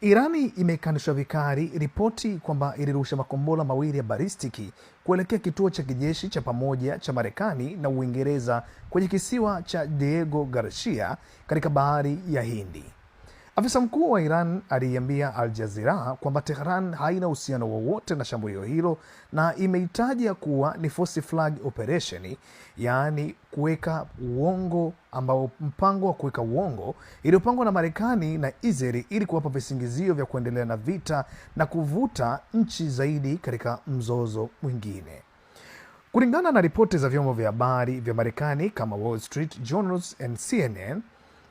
Irani imekanusha vikali ripoti kwamba ilirusha makombora mawili ya balistiki kuelekea kituo cha kijeshi cha pamoja cha Marekani na Uingereza kwenye kisiwa cha Diego Garcia katika bahari ya Hindi. Afisa mkuu wa Iran aliambia Al Jazeera kwamba Tehran haina uhusiano wowote na shambulio hilo na imeitaja kuwa ni false flag operation, yaani kuweka uongo, ambao mpango wa kuweka uongo iliyopangwa na Marekani na Israeli ili kuwapa visingizio vya kuendelea na vita na kuvuta nchi zaidi katika mzozo mwingine. Kulingana na ripoti za vyombo vya habari vya Marekani kama Wall Street Journal and CNN,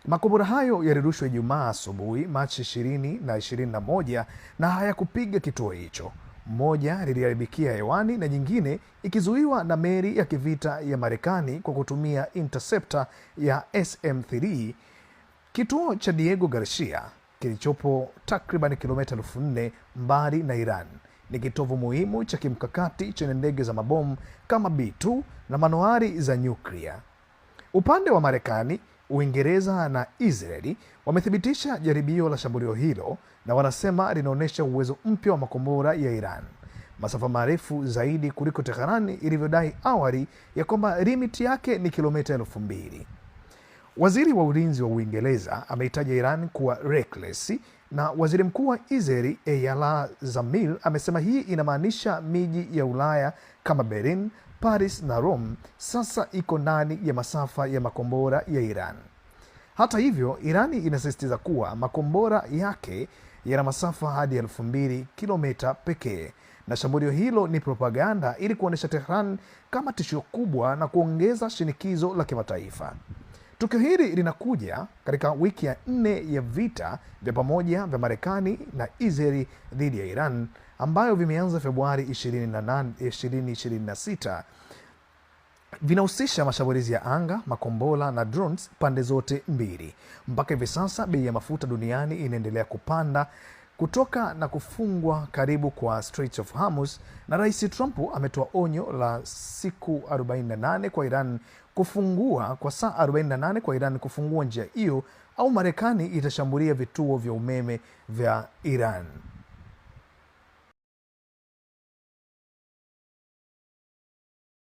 makombora hayo yalirushwa Ijumaa asubuhi Machi 20 na 21 na hayakupiga kituo hicho. Moja liliharibikia hewani na nyingine ikizuiwa na meli ya kivita ya Marekani kwa kutumia interceptor ya SM-3. Kituo cha Diego Garcia kilichopo takriban kilomita 4,000 mbali na Iran ni kitovu muhimu cha kimkakati chenye ndege za mabomu kama B2 na manuari za nyuklia. Upande wa Marekani, Uingereza na Israeli wamethibitisha jaribio la shambulio hilo na wanasema linaonyesha uwezo mpya wa makombora ya Iran, masafa marefu zaidi kuliko Tehran ilivyodai awali ya kwamba limiti yake ni kilomita 2,000. Waziri wa ulinzi wa Uingereza ameitaja Iran kuwa reckless na waziri mkuu wa Israeli Eyal Zamir amesema hii inamaanisha miji ya Ulaya kama Berlin, Paris na Rome sasa iko ndani ya masafa ya makombora ya Iran. Hata hivyo, Irani inasisitiza kuwa makombora yake yana masafa hadi 2,000 kilomita pekee na shambulio hilo ni propaganda ili kuonyesha Tehran kama tishio kubwa na kuongeza shinikizo la kimataifa. Tukio hili linakuja katika wiki ya 4 ya vita vya pamoja vya Marekani na Israeli dhidi ya Iran ambayo vimeanza Februari 28, 2026. Vinahusisha mashambulizi ya anga, makombora na drones pande zote mbili. Mpaka hivi sasa bei ya mafuta duniani inaendelea kupanda kutoka na kufungwa karibu kwa Straits of Hormuz, na Rais Trump ametoa onyo la siku 48 kwa Iran kufungua kwa saa 48 kwa Iran kufungua njia hiyo au Marekani itashambulia vituo vya umeme vya Iran.